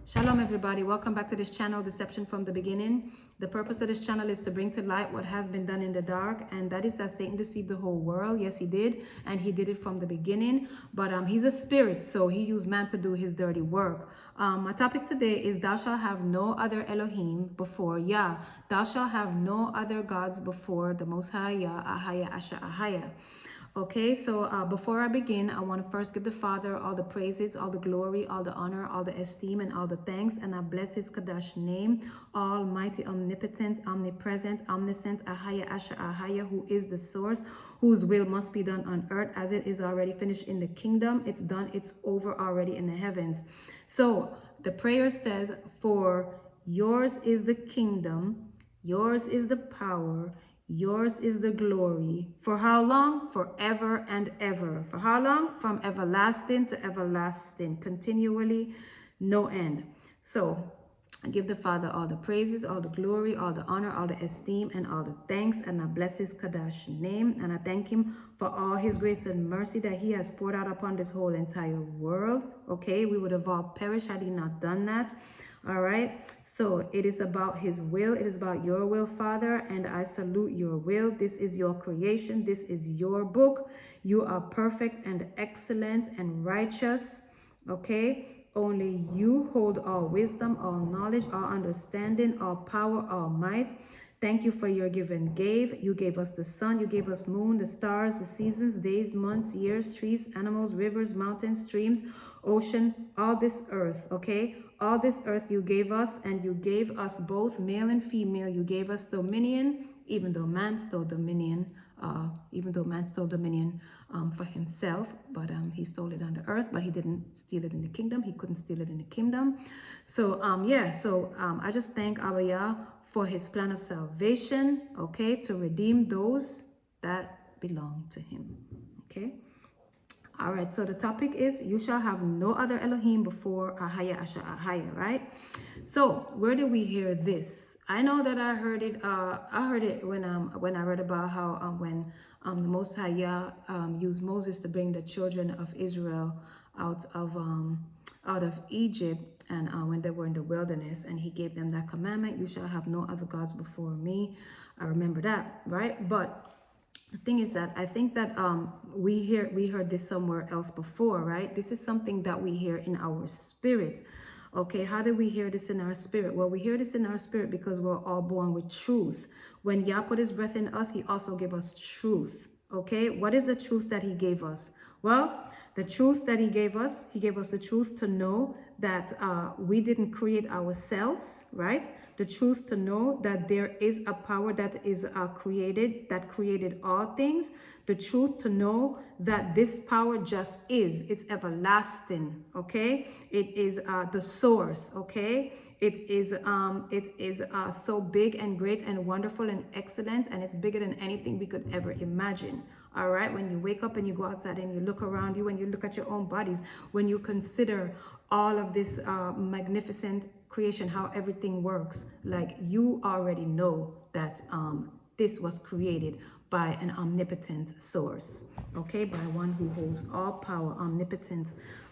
Shalom everybody, welcome back to this channel, Deception from the Beginning. The purpose of this channel is to bring to light what has been done in the dark, and that is that Satan deceived the whole world. Yes, he did, and he did it from the beginning, but he's a spirit, so he used man to do his dirty work. My topic today is thou shalt have no other Elohim before Yah. Thou shalt have no other gods before the Most High Yah, Ahaya, Asha, Ahaya. Okay, so before I begin, I want to first give the Father all the praises, all the glory, all the honor, all the esteem, and all the thanks. And I bless his Kadash name, Almighty, omnipotent, omnipresent, omniscient, Ahaya, Asha, Ahaya, who is the source, whose will must be done on earth as it is already finished in the kingdom. It's done, it's over already in the heavens. So the prayer says, for yours is the kingdom, yours is the power, yours is the glory. For how long? Forever and ever. For how long? From everlasting to everlasting. Continually, no end. So I give the Father all the praises, all the glory, all the honor, all the esteem, and all the thanks. And I bless his Kadash name. And I thank him for all his grace and mercy that he has poured out upon this whole entire world. Okay, we would have all perished had he not done that. All right, so it is about his will. It is about your will, Father, and I salute your will. This is your creation. This is your book. You are perfect and excellent and righteous. Okay, only you hold all wisdom, all knowledge, all understanding, all power, all might. Thank you for your given gave. You gave us the sun, you gave us moon, the stars, the seasons, days, months, years, trees, animals, rivers, mountains, streams, ocean, all this earth, okay? All this earth you gave us, and you gave us both male and female. You gave us dominion, even though man stole dominion, for himself, but he stole it on the earth, but he didn't steal it in the kingdom. He couldn't steal it in the kingdom. So I just thank Abba Yah for his plan of salvation, okay, to redeem those that belong to him, okay. All right, so the topic is you shall have no other Elohim before Ahaya, Asha, Ahaya, right? So where do we hear this? I know that I heard it when I read about how when the Most High Yah used Moses to bring the children of Israel out of Egypt, and when they were in the wilderness, and he gave them that commandment, you shall have no other gods before me. I remember that, right? But the thing is that I think that we heard this somewhere else before, right? This is something that we hear in our spirit. Okay, how do we hear this in our spirit? Well, we hear this in our spirit because we're all born with truth. When Yah put his breath in us, he also gave us truth. Okay, what is the truth that he gave us? Well, the truth that he gave us the truth to know that we didn't create ourselves, right? The truth to know that there is a power that is that created all things. The truth to know that this power just is. It's everlasting, okay? It is the source, okay? It is so big and great and wonderful and excellent, and it's bigger than anything we could ever imagine. All right, when you wake up and you go outside and you look around you and you look at your own bodies, when you consider all of this magnificent creation, how everything works, like you already know that this was created by an omnipotent source, okay, by one who holds all power, omnipotent,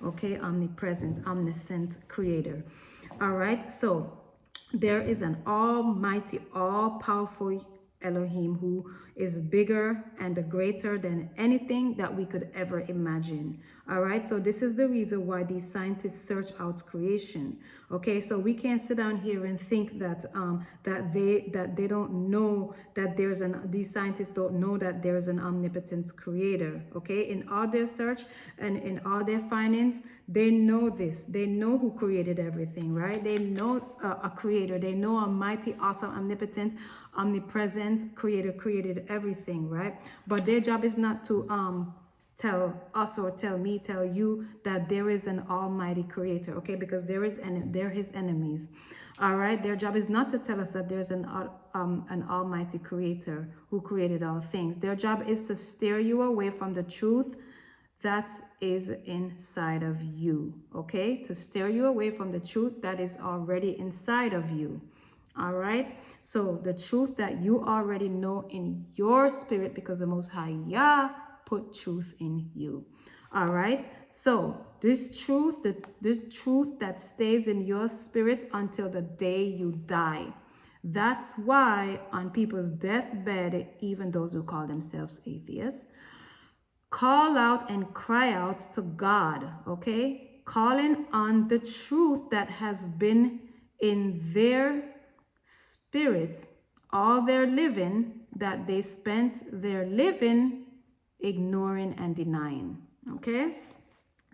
okay, omnipresent, omniscient creator. All right, so there is an almighty, all-powerful Elohim who is bigger and greater than anything that we could ever imagine. All right, so this is the reason why these scientists search out creation. Okay, so we can't sit down here and think that they don't know that these scientists don't know that there's an omnipotent creator. Okay, in all their search and in all their findings, they know this. They know who created everything, right? They know a creator. They know a mighty, awesome, omnipotent, omnipresent creator created everything, right? But their job is not to tell us or tell me, tell you that there is an almighty creator, okay? Because they're his enemies. All right, their job is not to tell us that there's an almighty creator who created all things. Their job is to steer you away from the truth that is inside of you, okay? To steer you away from the truth that is already inside of you. All right, so the truth that you already know in your spirit, because the Most High Yah put truth in you. All right, so This truth, this truth that stays in your spirit until the day you die. That's why on people's deathbed, even those who call themselves atheists, call out and cry out to God, okay? Calling on the truth that has been in their spirit all their living, that they spent their living ignoring and denying, okay?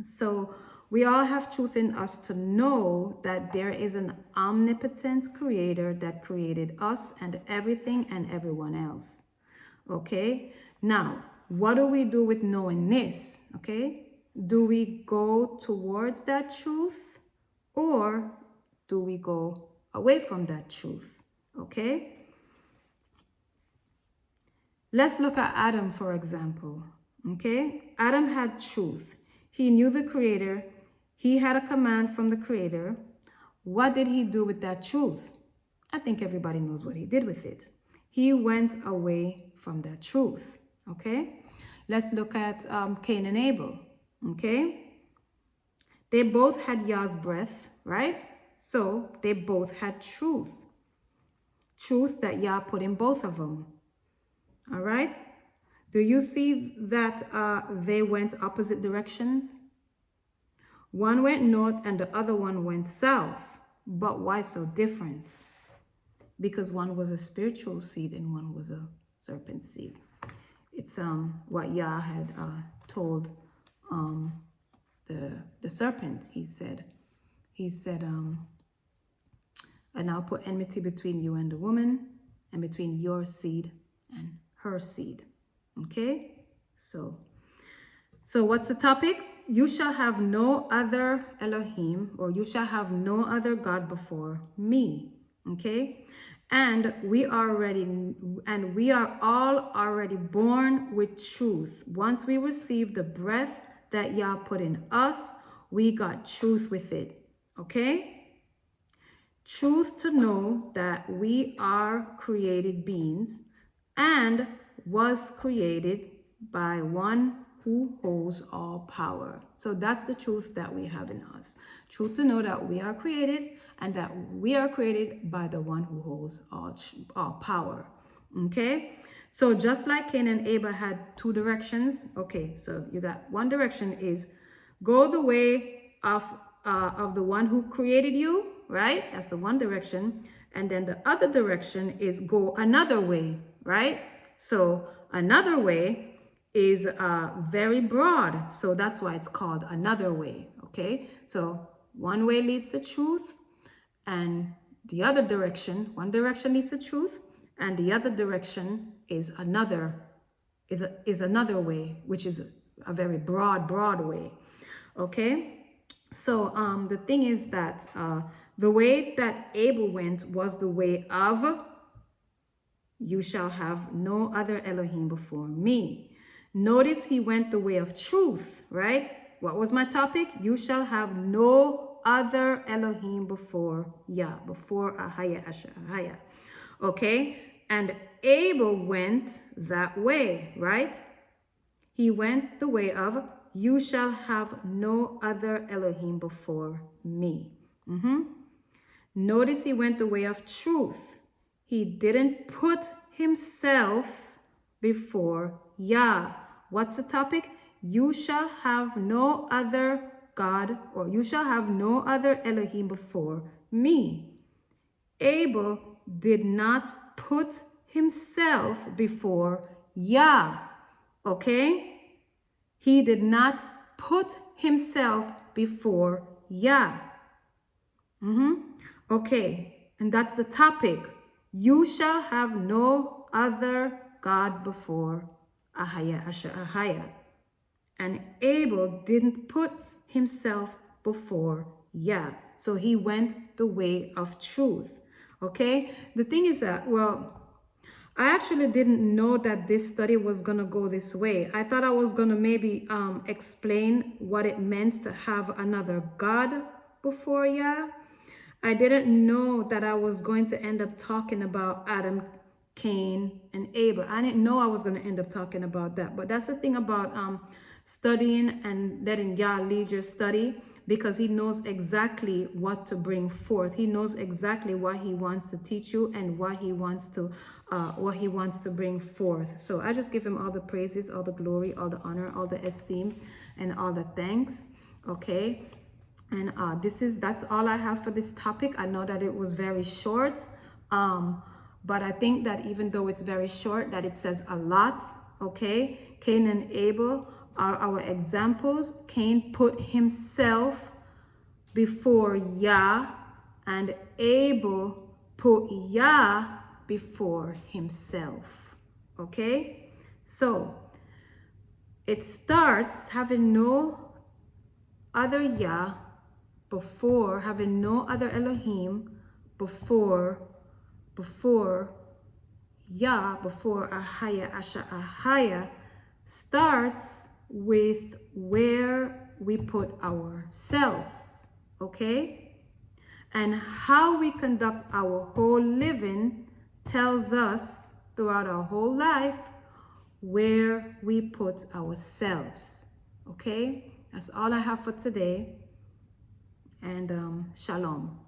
So we all have truth in us to know that there is an omnipotent creator that created us and everything and everyone else. Okay, now what do we do with knowing this? Okay, do we go towards that truth or do we go away from that truth? Okay, let's look at Adam, for example. Okay, Adam had truth. He knew the creator. He had a command from the creator. What did he do with that truth? I think everybody knows what he did with it. He went away from that truth. Okay, let's look at Cain and Abel. Okay, they both had Yah's breath, right? So they both had truth. Truth that Yah put in both of them. All right, do you see that they went opposite directions? One went north and the other one went south. But why so different? Because one was a spiritual seed and one was a serpent seed. It's what Yah had told the serpent. He said, and I'll put enmity between you and the woman, and between your seed and her seed. Okay, so what's the topic? You shall have no other Elohim, or you shall have no other God before me. Okay, and we are all already born with truth. Once we receive the breath that Yah put in us, we got truth with it. Okay, truth to know that we are created beings and was created by one who holds all power. So that's the truth that we have in us. Truth to know that we are created and that we are created by the one who holds all power. Okay, so just like Cain and Abel had two directions. Okay, so you got one direction is go the way of the one who created you, right? That's the one direction. And then the other direction is go another way, right? So another way is very broad. So that's why it's called another way, okay? So one way leads to truth, and the other direction, one direction leads to truth, and the other direction is another way, which is a very broad way, okay? So the thing is that the way that Abel went was the way of you shall have no other Elohim before me. Notice he went the way of truth, right? What was my topic? You shall have no other Elohim before Yah, before YHWH. Okay? And Abel went that way, right? He went the way of you shall have no other Elohim before me. Notice he went the way of truth. He didn't put himself before Yah. What's the topic? You shall have no other God, or you shall have no other Elohim before me. Abel did not put himself before Yah. Okay? He did not put himself before Yah. Okay, and that's the topic. You shall have no other God before YHWH. And Abel didn't put himself before Yah. So he went the way of truth. Okay? The thing is that, well, I actually didn't know that this study was going to go this way. I thought I was going to maybe explain what it meant to have another God before Yah. I didn't know that I was going to end up talking about Adam, Cain, and Abel. I didn't know I was going to end up talking about that. But that's the thing about studying and letting Yah lead your study, because he knows exactly what to bring forth. He knows exactly what he wants to teach you and what he wants to bring forth. So I just give him all the praises, all the glory, all the honor, all the esteem, and all the thanks. Okay. And that's all I have for this topic. I know that it was very short, but I think that even though it's very short, that it says a lot. Okay, Cain and Abel are our examples. Cain put himself before Yah, and Abel put Yah before himself. Okay, so it starts having no other Yah before, having no other Elohim before Yah, before Ahaya, Asha Ahaya, starts with where we put ourselves, okay? And how we conduct our whole living tells us throughout our whole life where we put ourselves, okay? That's all I have for today. And shalom.